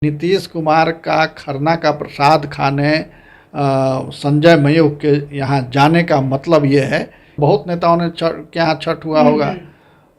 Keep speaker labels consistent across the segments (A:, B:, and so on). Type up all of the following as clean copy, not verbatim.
A: नीतीश कुमार का खरना का प्रसाद खाने संजय मयूख के यहाँ जाने का मतलब ये है। बहुत नेताओं ने के यहाँ छठ हुआ होगा,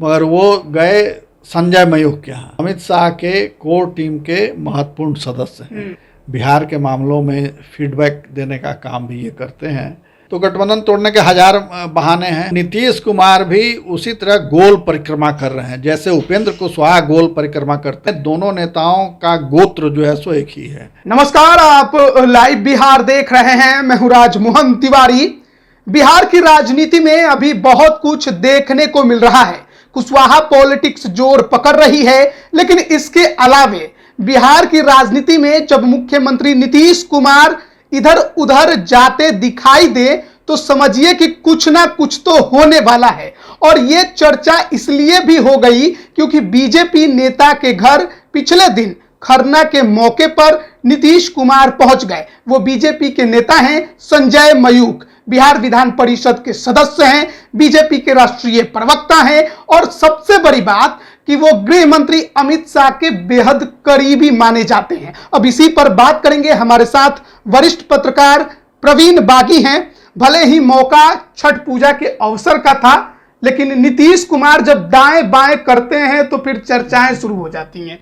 A: मगर वो गए संजय मयूख के यहाँ। अमित शाह के कोर टीम के महत्वपूर्ण सदस्य हैं। बिहार के मामलों में फीडबैक देने का काम भी ये करते हैं। तो गठबंधन तोड़ने के हजार बहाने हैं। नीतीश कुमार भी उसी तरह गोल परिक्रमा कर रहे हैं, जैसे उपेंद्र कुशवाहा गोल परिक्रमा करते हैं। दोनों नेताओं का गोत्र जो है सो एक ही है।
B: नमस्कार, आप लाइव बिहार देख रहे हैं। मैं हूं राजमोहन तिवारी। बिहार की राजनीति में अभी बहुत कुछ देखने को मिल रहा है। कुशवाहा पॉलिटिक्स जोर पकड़ रही है, लेकिन इसके अलावे बिहार की राजनीति में जब मुख्यमंत्री नीतीश कुमार इधर उधर जाते दिखाई दे तो समझिए कि कुछ ना कुछ तो होने वाला है। और यह चर्चा इसलिए भी हो गई क्योंकि बीजेपी नेता के घर पिछले दिन खरना के मौके पर नीतीश कुमार पहुंच गए। वो बीजेपी के नेता हैं संजय मयूख, बिहार विधान परिषद के सदस्य हैं, बीजेपी के राष्ट्रीय प्रवक्ता हैं और सबसे बड़ी बात कि वो गृह मंत्री अमित शाह के बेहद करीबी माने जाते हैं। अब इसी पर बात करेंगे। हमारे साथ वरिष्ठ पत्रकार प्रवीण बागी हैं। भले ही मौका छठ पूजा के अवसर का था, लेकिन नीतीश कुमार जब दाएं बाएं करते हैं तो फिर चर्चाएं शुरू हो जाती हैं।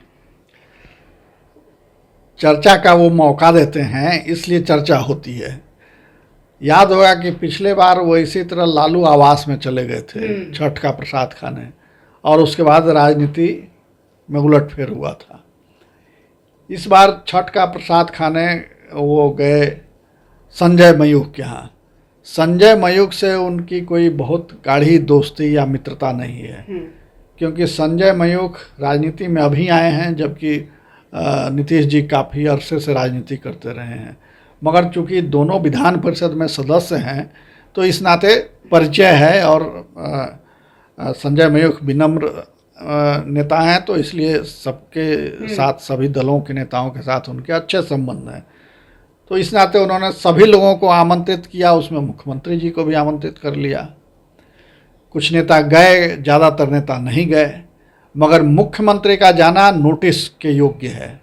A: चर्चा का वो मौका देते हैं, इसलिए चर्चा होती है। याद होगा कि पिछले बार वो इसी तरह लालू आवास में चले गए थे छठ का प्रसाद खाने, और उसके बाद राजनीति में उलटफेर हुआ था। इस बार छठ का प्रसाद खाने वो गए संजय मयूख के यहाँ। संजय मयूख से उनकी कोई बहुत गाढ़ी दोस्ती या मित्रता नहीं है, क्योंकि संजय मयूख राजनीति में अभी आए हैं, जबकि नीतीश जी काफ़ी अरसे से राजनीति करते रहे हैं। मगर चूंकि दोनों विधान परिषद में सदस्य हैं तो इस नाते परिचय है, और संजय मयूख विनम्र नेता हैं, तो इसलिए सबके साथ, सभी दलों के नेताओं के साथ उनके अच्छे संबंध हैं। तो इस नाते उन्होंने सभी लोगों को आमंत्रित किया, उसमें मुख्यमंत्री जी को भी आमंत्रित कर लिया। कुछ नेता गए, ज़्यादातर नेता नहीं गए, मगर मुख्यमंत्री का जाना नोटिस के योग्य है,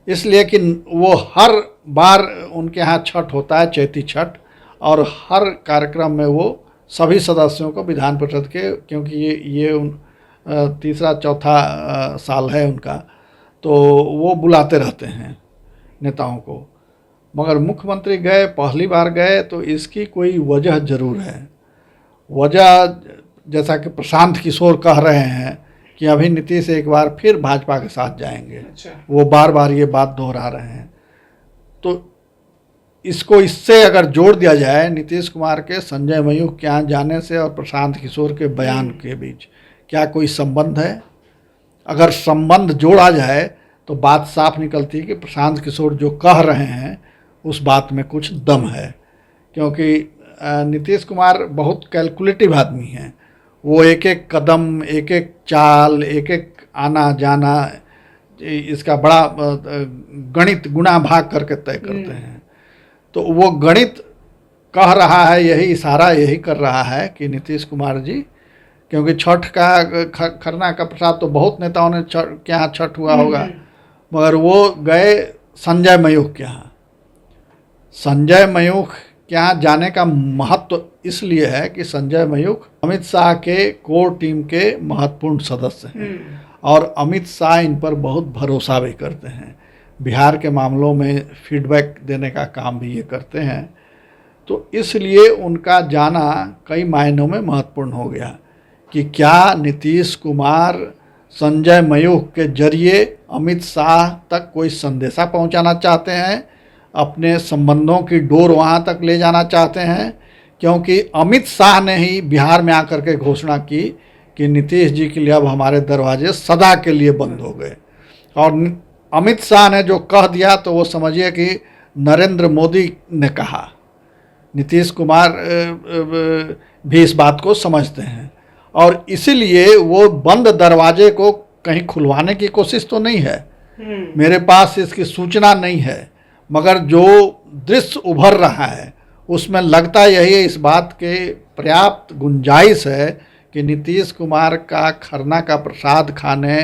A: इसलिए कि वो हर बार उनके यहाँ छठ होता है, चैती छठ, और हर कार्यक्रम में वो सभी सदस्यों को विधान परिषद के, क्योंकि ये तीसरा चौथा साल है उनका, तो वो बुलाते रहते हैं नेताओं को। मगर मुख्यमंत्री गए, पहली बार गए, तो इसकी कोई वजह ज़रूर है। वजह जैसा कि प्रशांत किशोर कह रहे हैं कि अभी नीतीश एक बार फिर भाजपा के साथ जाएंगे।
B: अच्छा।
A: वो बार बार ये बात दोहरा रहे हैं। तो इसको इससे अगर जोड़ दिया जाए, नीतीश कुमार के संजय मयूख के यहाँ जाने से और प्रशांत किशोर के बयान के बीच क्या कोई संबंध है? अगर संबंध जोड़ा जाए तो बात साफ निकलती है कि प्रशांत किशोर जो कह रहे हैं उस बात में कुछ दम है, क्योंकि नीतीश कुमार बहुत कैलकुलेटिव आदमी हैं। वो एक एक कदम, एक एक चाल, एक एक आना जाना, इसका बड़ा गणित गुणा भाग करके तय करते हैं। तो वो गणित कह रहा है, यही इशारा यही कर रहा है कि नीतीश कुमार जी, क्योंकि छठ का खरना का प्रसाद तो बहुत नेताओं ने के यहाँ छठ हुआ होगा, मगर वो गए संजय मयूख के यहाँ। संजय मयूख के यहाँ जाने का महत्व इसलिए है कि संजय मयूख अमित शाह के कोर टीम के महत्वपूर्ण सदस्य हैं, और अमित शाह इन पर बहुत भरोसा भी करते हैं। बिहार के मामलों में फीडबैक देने का काम भी ये करते हैं। तो इसलिए उनका जाना कई मायनों में महत्वपूर्ण हो गया कि क्या नीतीश कुमार संजय मयूख के जरिए अमित शाह तक कोई संदेशा पहुंचाना चाहते हैं, अपने संबंधों की डोर वहां तक ले जाना चाहते हैं। क्योंकि अमित शाह ने ही बिहार में आकर के घोषणा की कि नीतीश जी के लिए अब हमारे दरवाजे सदा के लिए बंद हो गए, और अमित शाह ने जो कह दिया तो वो समझिए कि नरेंद्र मोदी ने कहा। नीतीश कुमार भी इस बात को समझते हैं, और इसीलिए वो बंद दरवाजे को कहीं खुलवाने की कोशिश तो नहीं है। मेरे पास इसकी सूचना नहीं है, मगर जो दृश्य उभर रहा है उसमें लगता यही है, इस बात के पर्याप्त गुंजाइश है कि नीतीश कुमार का खरना का प्रसाद खाने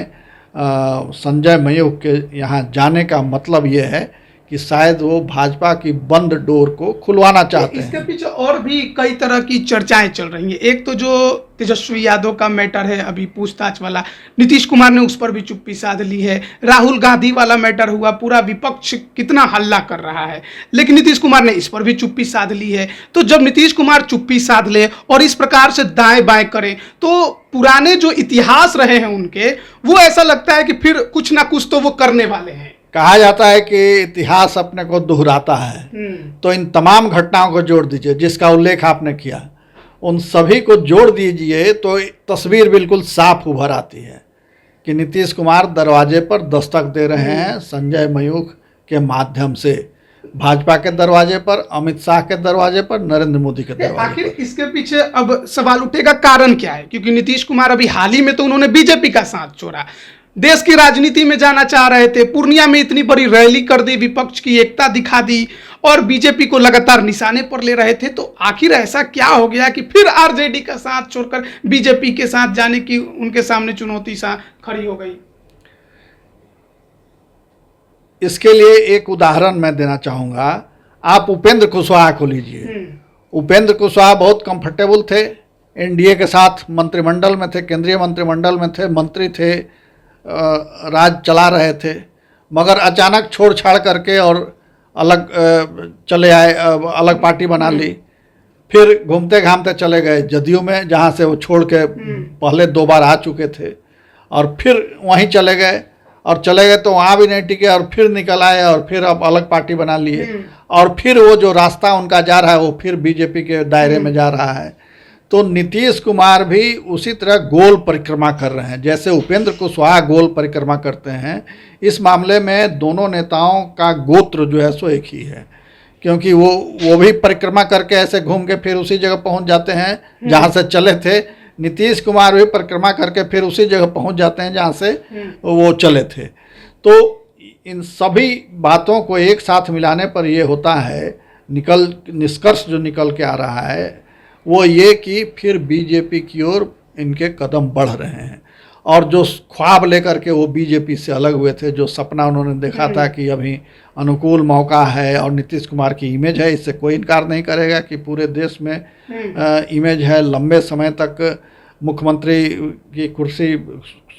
A: संजय मयूख के यहाँ जाने का मतलब ये है कि शायद वो भाजपा की बंद डोर को खुलवाना चाहते
B: इसके
A: हैं।
B: पीछे और भी कई तरह की चर्चाएं चल रही हैं। एक तो जो तेजस्वी यादव का मैटर है अभी पूछताछ वाला, नीतीश कुमार ने उस पर भी चुप्पी साध ली है। राहुल गांधी वाला मैटर हुआ, पूरा विपक्ष कितना हल्ला कर रहा है, लेकिन नीतीश कुमार ने इस पर भी चुप्पी साध ली है। तो जब नीतीश कुमार चुप्पी साध ले और इस प्रकार से दाएं बाएं करें, तो पुराने जो इतिहास रहे हैं उनके, वो ऐसा लगता है कि फिर कुछ ना कुछ तो वो करने वाले हैं।
A: कहा जाता है कि इतिहास अपने को दोहराता है, तो इन तमाम घटनाओं को जोड़ दीजिए जिसका उल्लेख आपने किया, उन सभी को जोड़ दीजिए तो तस्वीर बिल्कुल साफ उभर आती है कि नीतीश कुमार दरवाजे पर दस्तक दे रहे हैं संजय मयूख के माध्यम से, भाजपा के दरवाजे पर, अमित शाह के दरवाजे पर, नरेंद्र मोदी के दरवाजे
B: आखिर
A: पर।
B: इसके पीछे अब सवाल उठेगा कारण क्या है, क्योंकि नीतीश कुमार अभी हाल ही में तो उन्होंने बीजेपी का साथ छोड़ा, देश की राजनीति में जाना चाह रहे थे, पूर्णिया में इतनी बड़ी रैली कर दी, विपक्ष की एकता दिखा दी और बीजेपी को लगातार निशाने पर ले रहे थे। तो आखिर ऐसा क्या हो गया कि फिर आरजेडी का साथ छोड़कर बीजेपी के साथ जाने की उनके सामने चुनौती सा खड़ी हो गई?
A: इसके लिए एक उदाहरण मैं देना चाहूँगा। आप उपेंद्र कुशवाहा को लीजिए। उपेंद्र कुशवाहा बहुत कंफर्टेबल थे, एनडीए के साथ मंत्रिमंडल में थे, केंद्रीय मंत्रिमंडल में थे, मंत्री थे, राज चला रहे थे, मगर अचानक छोड़ छाड़ करके और अलग चले आए, अलग पार्टी बना ली। फिर घूमते घामते चले गए जदयू में, जहाँ से वो छोड़ के पहले 2 बार आ चुके थे, और फिर वहीं चले गए, और चले गए तो वहाँ भी नहीं टिके और फिर निकल आए और फिर अब अलग पार्टी बना लिए, और फिर वो जो रास्ता उनका जा रहा है वो फिर बीजेपी के दायरे में जा रहा है। तो नीतीश कुमार भी उसी तरह गोल परिक्रमा कर रहे हैं, जैसे उपेंद्र कुशवाहा गोल परिक्रमा करते हैं। इस मामले में दोनों नेताओं का गोत्र जो है सो एक ही है, क्योंकि वो भी परिक्रमा करके ऐसे घूम के फिर उसी जगह पहुंच जाते हैं जहां से चले थे। नीतीश कुमार भी परिक्रमा करके फिर उसी जगह पहुंच जाते हैं जहां से वो चले थे। तो इन सभी बातों को एक साथ मिलाने पर ये होता है, निष्कर्ष जो निकल के आ रहा है वो ये कि फिर बीजेपी की ओर इनके कदम बढ़ रहे हैं, और जो ख्वाब लेकर के वो बीजेपी से अलग हुए थे, जो सपना उन्होंने देखा था कि अभी अनुकूल मौका है और नीतीश कुमार की इमेज है, इससे कोई इनकार नहीं करेगा कि पूरे देश में इमेज है, लंबे समय तक मुख्यमंत्री की कुर्सी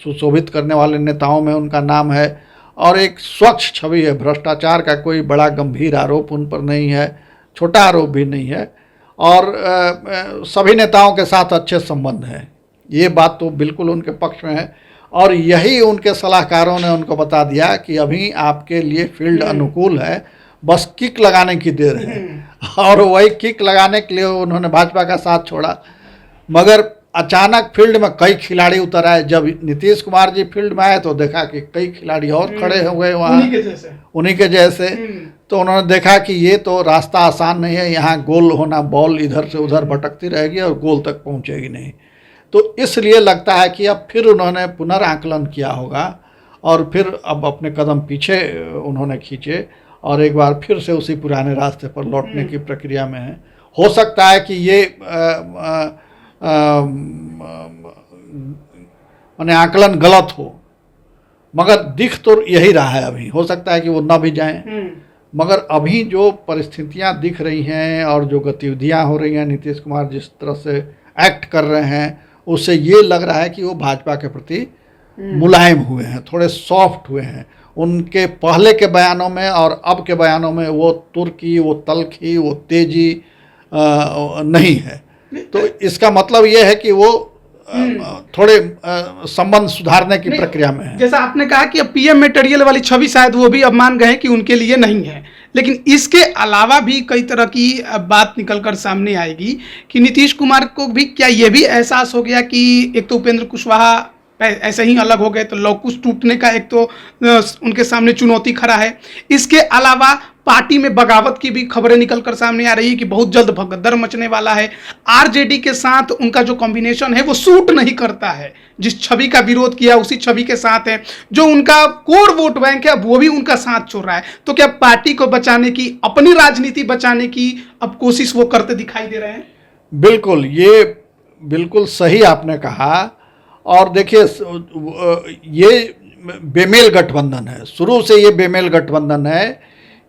A: सुशोभित करने वाले नेताओं में उनका नाम है, और एक स्वच्छ छवि है, भ्रष्टाचार का कोई बड़ा गंभीर आरोप उन पर नहीं है, छोटा आरोप भी नहीं है, और सभी नेताओं के साथ अच्छे संबंध हैं। ये बात तो बिल्कुल उनके पक्ष में है, और यही उनके सलाहकारों ने उनको बता दिया कि अभी आपके लिए फील्ड अनुकूल है, बस किक लगाने की देर है। और वही किक लगाने के लिए उन्होंने भाजपा का साथ छोड़ा, मगर अचानक फील्ड में कई खिलाड़ी उतर आए। जब नीतीश कुमार जी फील्ड में आए तो देखा कि कई खिलाड़ी और खड़े हुए वहाँ उन्हीं के जैसे। तो उन्होंने देखा कि ये तो रास्ता आसान नहीं है, यहाँ गोल होना, बॉल इधर से उधर भटकती रहेगी और गोल तक पहुँचेगी नहीं। तो इसलिए लगता है कि अब फिर उन्होंने पुनर्आंकलन किया होगा, और फिर अब अपने कदम पीछे उन्होंने खींचे और एक बार फिर से उसी पुराने रास्ते पर लौटने की प्रक्रिया में है। हो सकता है कि ये माने आकलन गलत हो, मगर दिख तो यही रहा है अभी। हो सकता है कि वो ना भी जाएं, मगर अभी जो परिस्थितियां दिख रही हैं और जो गतिविधियां हो रही हैं, नीतीश कुमार जिस तरह से एक्ट कर रहे हैं, उससे ये लग रहा है कि वो भाजपा के प्रति मुलायम हुए हैं, थोड़े सॉफ्ट हुए हैं। उनके पहले के बयानों में और अब के बयानों में वो तुर्की, वो तलखी, वो तेजी नहीं है। तो इसका मतलब ये है कि वो थोड़े संबंध सुधारने की प्रक्रिया में है।
B: जैसा आपने कहा कि अब पीएम मटेरियल वाली छवि शायद वो भी अब मान गए कि उनके लिए नहीं है, लेकिन इसके अलावा भी कई तरह की बात निकलकर सामने आएगी कि नीतीश कुमार को भी क्या ये भी एहसास हो गया कि एक तो उपेंद्र कुशवाहा ऐसे ही अलग हो गए तो लौकुश टूटने का एक तो उनके सामने चुनौती खड़ा है। इसके अलावा पार्टी में बगावत की भी खबरें निकलकर सामने आ रही है कि बहुत जल्द भगदड़ मचने वाला है। आरजेडी के साथ उनका जो कॉम्बिनेशन है वो सूट नहीं करता है, जिस छवि का विरोध किया उसी छवि के साथ है। जो उनका कोर वोट बैंक है वो भी उनका साथ छोड़ रहा है। तो क्या पार्टी को बचाने की, अपनी राजनीति बचाने की अब कोशिश वो करते दिखाई दे रहे हैं?
A: बिल्कुल, ये बिल्कुल सही आपने कहा। और देखिए, ये बेमेल गठबंधन है, शुरू से ये बेमेल गठबंधन है,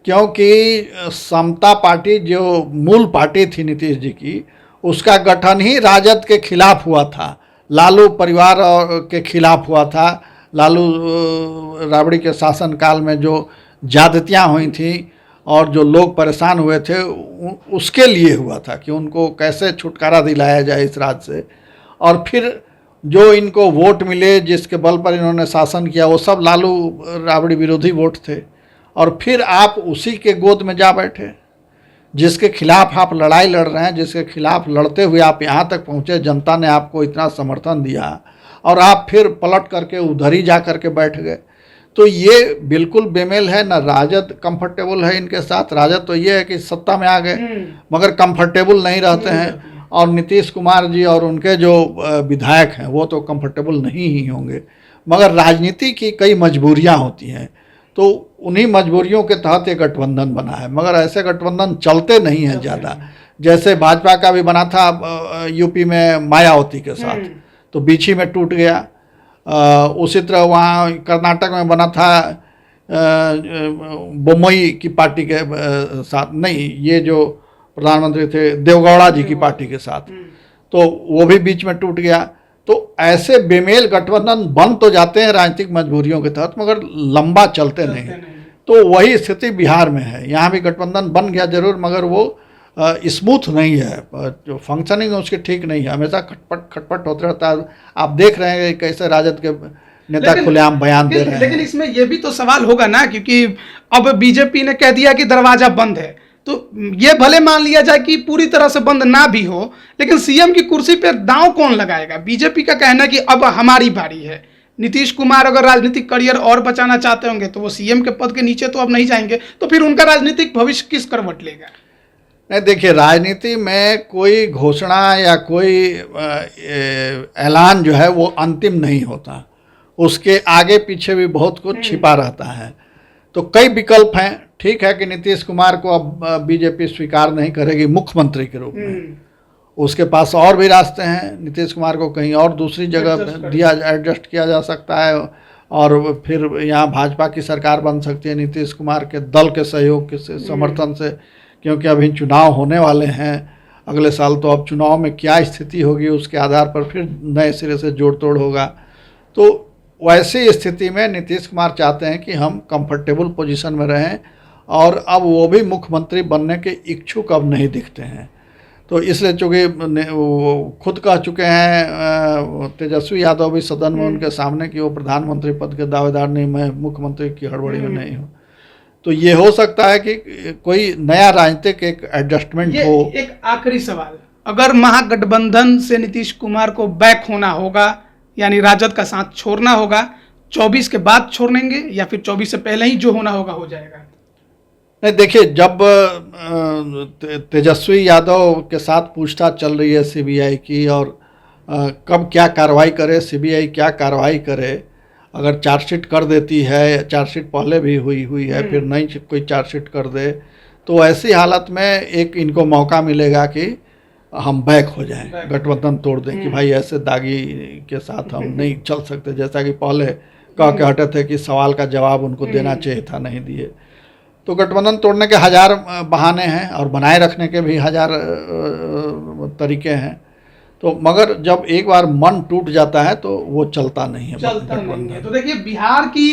A: क्योंकि समता पार्टी जो मूल पार्टी थी नीतीश जी की, उसका गठन ही राजद के खिलाफ हुआ था, लालू परिवार के खिलाफ हुआ था। लालू राबड़ी के शासनकाल में जो ज्यादतियाँ हुई थी और जो लोग परेशान हुए थे, उसके लिए हुआ था कि उनको कैसे छुटकारा दिलाया जाए इस राज से। और फिर जो इनको वोट मिले, जिसके बल पर इन्होंने शासन किया, वो सब लालू राबड़ी विरोधी वोट थे। और फिर आप उसी के गोद में जा बैठे, जिसके खिलाफ आप लड़ाई लड़ रहे हैं, जिसके खिलाफ लड़ते हुए आप यहाँ तक पहुँचे, जनता ने आपको इतना समर्थन दिया और आप फिर पलट करके उधर ही जा करके बैठ गए। तो ये बिल्कुल बेमेल है। ना राजद कंफर्टेबल है इनके साथ। राजद तो ये है कि सत्ता में आ गए मगर कंफर्टेबल नहीं रहते हैं, और नीतीश कुमार जी और उनके जो विधायक हैं वो तो कंफर्टेबल नहीं ही होंगे। मगर राजनीति की कई मजबूरियां होती हैं, तो उन्हीं मजबूरियों के तहत एक गठबंधन बना है। मगर ऐसे गठबंधन चलते नहीं हैं ज़्यादा। जैसे भाजपा का भी बना था यूपी में मायावती के साथ, तो बीच ही में टूट गया। उसी तरह वहाँ कर्नाटक में बना था बोम्मई की पार्टी के साथ, नहीं, ये जो प्रधानमंत्री थे देवगौड़ा जी की पार्टी के साथ, तो वो भी बीच में टूट गया। तो ऐसे बेमेल गठबंधन बन तो जाते हैं राजनीतिक मजबूरियों के तहत, मगर लंबा चलते नहीं। तो वही स्थिति बिहार में है। यहाँ भी गठबंधन बन गया जरूर, मगर वो स्मूथ नहीं है, जो फंक्शनिंग उसकी ठीक नहीं है, हमेशा खटपट खटपट होते रहता है। आप देख रहे हैं कैसे राजद के नेता खुलेआम बयान दे रहे हैं।
B: लेकिन इसमें यह भी तो सवाल होगा ना, क्योंकि अब बीजेपी ने कह दिया कि दरवाजा बंद है, तो ये भले मान लिया जाए कि पूरी तरह से बंद ना भी हो, लेकिन सीएम की कुर्सी पर दांव कौन लगाएगा? बीजेपी का कहना है कि अब हमारी बारी है। नीतीश कुमार अगर राजनीतिक करियर और बचाना चाहते होंगे तो वो सीएम के पद के नीचे तो अब नहीं जाएंगे, तो फिर उनका राजनीतिक भविष्य किस करवट लेगा?
A: नहीं, देखिए, राजनीति में कोई घोषणा या कोई ऐलान जो है वो अंतिम नहीं होता, उसके आगे पीछे भी बहुत कुछ छिपा रहता है। तो कई विकल्प हैं। ठीक है कि नीतीश कुमार को अब बीजेपी स्वीकार नहीं करेगी मुख्यमंत्री के रूप में, उसके पास और भी रास्ते हैं। नीतीश कुमार को कहीं और दूसरी जगह एडजस्ट किया जा सकता है, और फिर यहाँ भाजपा की सरकार बन सकती है नीतीश कुमार के दल के सहयोग से, समर्थन से, क्योंकि अभी चुनाव होने वाले हैं अगले साल। तो अब चुनाव में क्या स्थिति होगी उसके आधार पर फिर नए सिरे से जोड़ तोड़ होगा। तो वैसी स्थिति में नीतीश कुमार चाहते हैं कि हम कंफर्टेबल पोजीशन में रहें, और अब वो भी मुख्यमंत्री बनने के इच्छुक अब नहीं दिखते हैं। तो इसलिए चूँकि वो खुद कह चुके हैं, तेजस्वी यादव भी सदन में उनके सामने, कि वो प्रधानमंत्री पद के दावेदार नहीं, मैं मुख्यमंत्री की हड़बड़ी में नहीं हूँ। तो ये हो सकता है कि कोई नया राजनीतिक एक एडजस्टमेंट हो।
B: एक आखिरी सवाल, अगर महागठबंधन से नीतीश कुमार को बैक होना होगा, यानी राजद का साथ छोड़ना होगा, 24 के बाद छोड़ेंगे या फिर 24 से पहले ही जो होना होगा हो जाएगा?
A: नहीं, देखिए, जब तेजस्वी यादव के साथ पूछताछ चल रही है सीबीआई की, और कब क्या कार्रवाई करे सीबीआई, क्या कार्रवाई करे, अगर चार्जशीट कर देती है, चार्जशीट पहले भी हुई है, फिर नई कोई चार्जशीट कर दे, तो ऐसी हालत में एक इनको मौका मिलेगा कि हम बैक हो जाएं, गठबंधन तोड़ दें, कि भाई ऐसे दागी के साथ हम नहीं चल सकते, जैसा कि पहले कह के हटे थे कि सवाल का जवाब उनको देना चाहिए था, नहीं दिए। तो गठबंधन तोड़ने के हजार बहाने हैं और बनाए रखने के भी हजार तरीके हैं। तो मगर जब एक बार मन टूट जाता है तो वो चलता नहीं है,
B: तो देखिए, बिहार की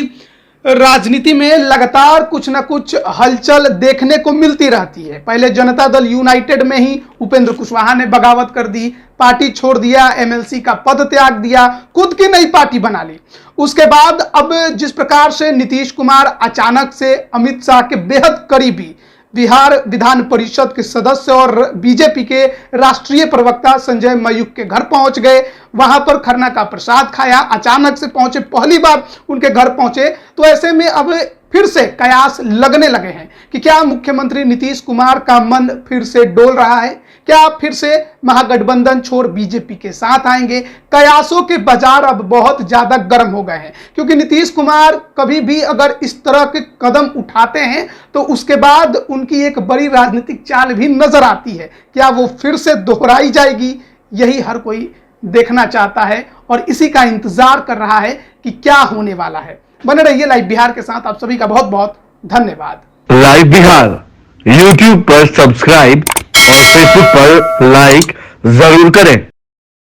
B: राजनीति में लगातार कुछ ना कुछ हलचल देखने को मिलती रहती है। पहले जनता दल यूनाइटेड में ही उपेंद्र कुशवाहा ने बगावत कर दी, पार्टी छोड़ दिया, एमएलसी का पद त्याग दिया, खुद की नई पार्टी बना ली। उसके बाद अब जिस प्रकार से नीतीश कुमार अचानक से अमित शाह के बेहद करीबी बिहार विधान परिषद के सदस्य और बीजेपी के राष्ट्रीय प्रवक्ता संजय मयूख के घर पहुंच गए, वहां पर खरना का प्रसाद खाया, अचानक से पहुंचे, पहली बार उनके घर पहुंचे। तो ऐसे में अब फिर से कयास लगने लगे हैं कि क्या मुख्यमंत्री नीतीश कुमार का मन फिर से डोल रहा है, क्या फिर से महागठबंधन छोड़ बीजेपी के साथ आएंगे। कयासों के बाजार अब बहुत ज्यादा गर्म हो गए हैं, क्योंकि नीतीश कुमार कभी भी अगर इस तरह के कदम उठाते हैं तो उसके बाद उनकी एक बड़ी राजनीतिक चाल भी नजर आती है। क्या वो फिर से दोहराई जाएगी, यही हर कोई देखना चाहता है और इसी का इंतजार कर रहा है कि क्या होने वाला है। बने रहिए लाइव बिहार के साथ। आप सभी का बहुत बहुत धन्यवाद।
C: लाइव बिहार यूट्यूब पर सब्सक्राइब और फेसबुक पर लाइक जरूर करें।